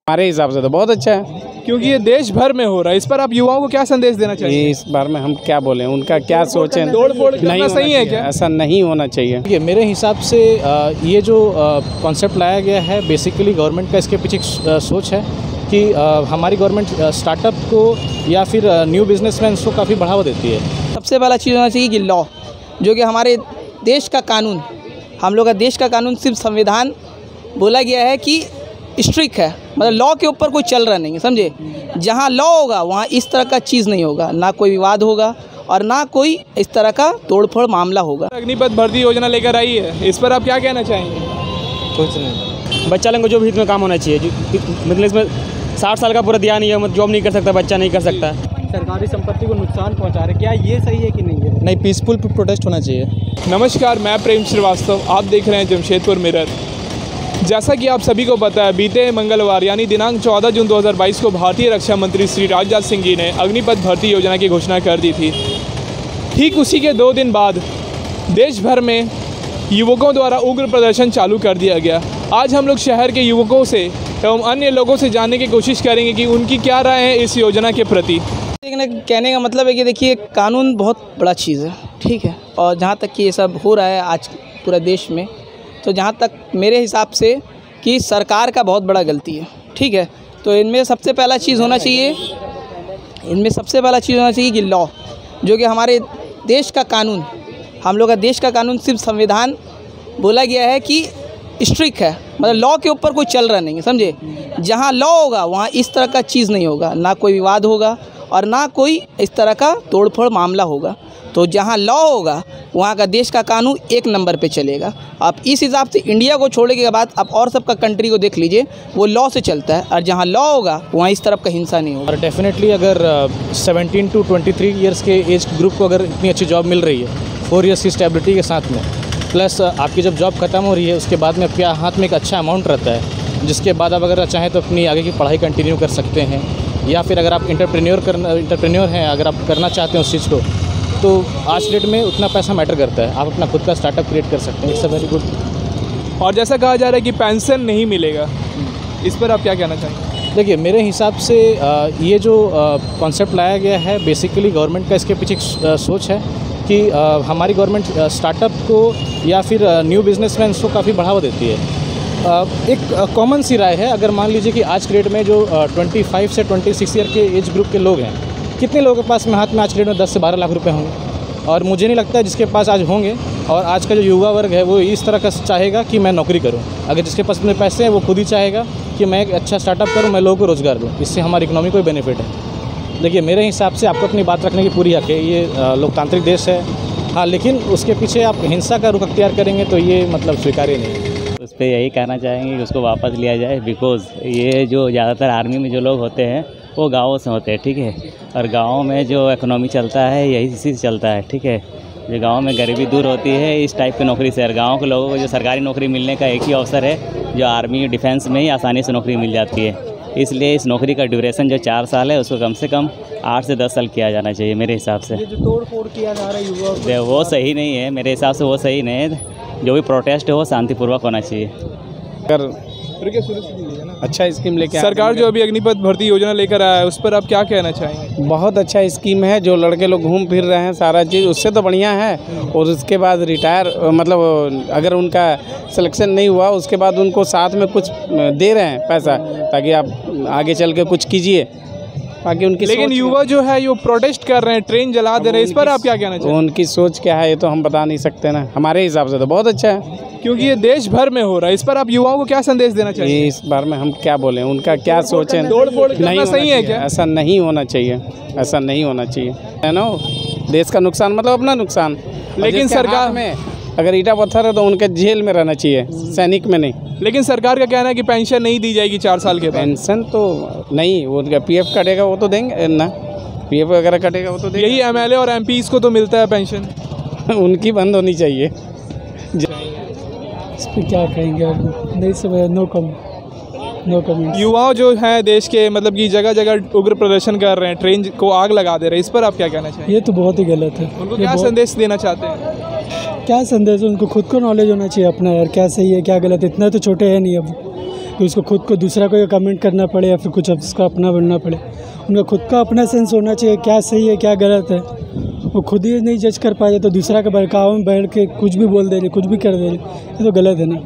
हमारे हिसाब से तो बहुत अच्छा है, क्योंकि ये देश भर में हो रहा है। इस पर आप युवाओं को क्या संदेश देना चाहिए? इस बारे में हम क्या बोलें, उनका क्या सोच है। तोड़ फोड़ करना सही है क्या? ऐसा नहीं होना चाहिए। देखिए, मेरे हिसाब से ये जो कॉन्सेप्ट लाया गया है, बेसिकली गवर्नमेंट का इसके पीछे एक सोच है कि हमारी गवर्नमेंट स्टार्टअप को या फिर न्यू बिजनेसमैन को काफ़ी बढ़ावा देती है। सबसे पहला चीज़ होना चाहिए कि लॉ, जो कि हमारे देश का कानून, हम लोग का देश का कानून सिर्फ संविधान बोला गया है कि स्ट्रिक्ट है, मतलब लॉ के ऊपर कोई चल रहा नहीं है, समझे। जहाँ लॉ होगा वहाँ इस तरह का चीज़ नहीं होगा, ना कोई विवाद होगा और ना कोई इस तरह का तोड़फोड़ मामला होगा। अग्निपथ भर्ती योजना लेकर आई है, इस पर आप क्या कहना चाहेंगे? कुछ नहीं, बच्चा लोगों को जो भी हित में काम होना चाहिए, मतलब इसमें 60 साल का पूरा दिया नहीं है, जॉब नहीं कर सकता, बच्चा नहीं कर सकता। सरकारी संपत्ति को नुकसान पहुंचा रहे, क्या ये सही है कि नहीं है? नहीं, पीसफुल प्रोटेस्ट होना चाहिए। नमस्कार, मैं प्रेम श्रीवास्तव, आप देख रहे हैं जमशेदपुर मिरर। जैसा कि आप सभी को पता है, बीते मंगलवार यानी दिनांक 14 जून 2022 को भारतीय रक्षा मंत्री श्री राजनाथ सिंह जी ने अग्निपथ भर्ती योजना की घोषणा कर दी थी। ठीक उसी के 2 दिन बाद देश भर में युवकों द्वारा उग्र प्रदर्शन चालू कर दिया गया। आज हम लोग शहर के युवकों से एवं अन्य लोगों से जानने की कोशिश करेंगे कि उनकी क्या राय है इस योजना के प्रति। कहने का मतलब है कि देखिए, कानून बहुत बड़ा चीज़ है, ठीक है, और जहाँ तक कि ये सब हो रहा है आज पूरा देश में, तो जहाँ तक मेरे हिसाब से कि सरकार का बहुत बड़ा गलती है, ठीक है। तो इनमें सबसे पहला चीज़ होना चाहिए कि लॉ, जो कि हमारे देश का कानून, हम लोग का देश का कानून सिर्फ संविधान बोला गया है कि स्ट्रिक्ट है, मतलब लॉ के ऊपर कोई चल रहा नहीं है, समझे। जहाँ लॉ होगा वहाँ इस तरह का चीज़ नहीं होगा, ना कोई विवाद होगा और ना कोई इस तरह का तोड़फोड़ मामला होगा। तो जहाँ लॉ होगा वहाँ का देश का कानून 1 नंबर पे चलेगा। आप इस हिसाब से इंडिया को छोड़ने के बाद आप और सबका कंट्री को देख लीजिए, वो लॉ से चलता है, और जहाँ लॉ होगा वहाँ इस तरफ का हिंसा नहीं होगा। और डेफिनेटली अगर 17 to 23 ईयर्स के एज ग्रुप को अगर इतनी अच्छी जॉब मिल रही है 4 ईयर्स की स्टेबिलिटी के साथ में, प्लस आपकी जब जॉब खत्म हो रही है उसके बाद में आपके हाथ में एक अच्छा अमाउंट रहता है, जिसके बाद आप अगर चाहें तो अपनी आगे की पढ़ाई कंटिन्यू कर सकते हैं, या फिर अगर आप इंटरप्रेन्योर हैं, अगर आप करना चाहते हैं उस चीज़ को, तो आज डेट में उतना पैसा मैटर करता है। आप अपना खुद का स्टार्टअप क्रिएट कर सकते हैं। It's a very good. और जैसा कहा जा रहा है कि पेंशन नहीं मिलेगा, इस पर आप क्या कहना चाहेंगे? देखिए, मेरे हिसाब से ये जो कॉन्सेप्ट लाया गया है, बेसिकली गवर्नमेंट का इसके पीछे एक सोच है कि हमारी गवर्नमेंट स्टार्टअप को या फिर न्यू बिजनेसमैन को काफ़ी बढ़ावा देती है। एक कॉमन सी राय है, अगर मान लीजिए कि आज के डेट में जो 25 से 26 ईयर के एज ग्रुप के लोग हैं, कितने लोगों के पास में हाथ में आज के डेट में 10 से 12 लाख रुपए होंगे? और मुझे नहीं लगता है जिसके पास आज होंगे, और आज का जो युवा वर्ग है वो इस तरह का चाहेगा कि मैं नौकरी करूं। अगर जिसके पास अपने पैसे हैं वो खुद ही चाहेगा कि मैं एक अच्छा स्टार्टअप करूं, मैं लोगों को रोज़गार दूं, इससे हमारी इकोनॉमी को बेनिफिट है। देखिए, मेरे हिसाब से आपको अपनी बात रखने की पूरी हक है, ये लोकतांत्रिक देश है, हाँ, लेकिन उसके पीछे आप हिंसा का रुख अख्तियार करेंगे तो ये मतलब स्वीकार्य नहीं है। उस पर यही कहना चाहेंगे कि उसको वापस लिया जाए, बिकॉज़ ये जो ज़्यादातर आर्मी में जो लोग होते हैं वो गाँवों से होते हैं, ठीक है, और गाँव में जो इकोनॉमी चलता है यही इसी से चलता है, ठीक है। जो गाँव में गरीबी दूर होती है इस टाइप की नौकरी से, और गाँव के लोगों को जो सरकारी नौकरी मिलने का एक ही अवसर है, जो आर्मी डिफेंस में ही आसानी से नौकरी मिल जाती है। इसलिए इस नौकरी का ड्यूरेशन जो 4 साल है उसको कम से कम 8 से 10 साल किया जाना चाहिए मेरे हिसाब से। ये जो तोड़ फोड़ किया जा रहा है युवा, वो सही नहीं है मेरे हिसाब से, वो सही नहीं है। जो भी प्रोटेस्ट है वो शांतिपूर्वक होना चाहिए। अगर अच्छा स्कीम लेके सरकार जो अभी अग्निपथ भर्ती योजना लेकर आया है, उस पर आप क्या कहना चाहेंगे? बहुत अच्छा स्कीम है, जो लड़के लोग घूम फिर रहे हैं सारा चीज़ उससे तो बढ़िया है। और उसके बाद रिटायर, मतलब अगर उनका सिलेक्शन नहीं हुआ उसके बाद उनको साथ में कुछ दे रहे हैं पैसा, ताकि आप आगे चल के कुछ कीजिए, बाकी उनकी। लेकिन युवा जो है ये प्रोटेस्ट कर रहे हैं, ट्रेन जला दे रहे हैं, इस पर आप क्या कहना चाहेंगे? उनकी सोच क्या है ये तो हम बता नहीं सकते ना। हमारे हिसाब से तो बहुत अच्छा है, क्योंकि ये देश भर में हो रहा है। इस पर आप युवाओं को क्या संदेश देना चाहिए? इस बारे में हम क्या बोलें, उनका क्या सोच है। तोड़ फोड़ करना सही है क्या? ऐसा नहीं होना चाहिए, ऐसा नहीं होना चाहिए, है ना। देश का नुकसान मतलब अपना नुकसान। लेकिन सरकार में अगर ईटा पत्थर है तो उनके जेल में रहना चाहिए, सैनिक में नहीं। लेकिन सरकार का कहना है कि पेंशन नहीं दी जाएगी 4 साल के बाद। पेंशन तो नहीं, वो उनका PF कटेगा वो तो देंगे ना, PF वगैरह कटेगा वो तो देंगे। यही MLA और MPs को तो मिलता है पेंशन। उनकी बंद होनी चाहिए। इस पर क्या कहेंगे? नहीं समझ, नो कमेंट। युवाओं जो हैं देश के, मतलब कि जगह जगह उग्र प्रदर्शन कर रहे हैं, ट्रेन को आग लगा दे रहे हैं, इस पर आप क्या कहना चाहेंगे? ये तो बहुत ही गलत है। उनको क्या संदेश देना चाहते हैं? क्या संदेश? उनको खुद को नॉलेज होना चाहिए अपना, यार क्या सही है क्या गलत, इतना तो छोटे हैं नहीं अब। कि उसको खुद को दूसरा को कमेंट करना पड़े या फिर कुछ उसका अपना बनना पड़े। उनका खुद का अपना सेंस होना चाहिए, क्या सही है क्या गलत है। वो खुद ही नहीं जज कर पाए तो दूसरा के बहकावे में बैठ के कुछ भी बोल दे रहे, कुछ भी कर दे रहे, ये तो गलत है ना।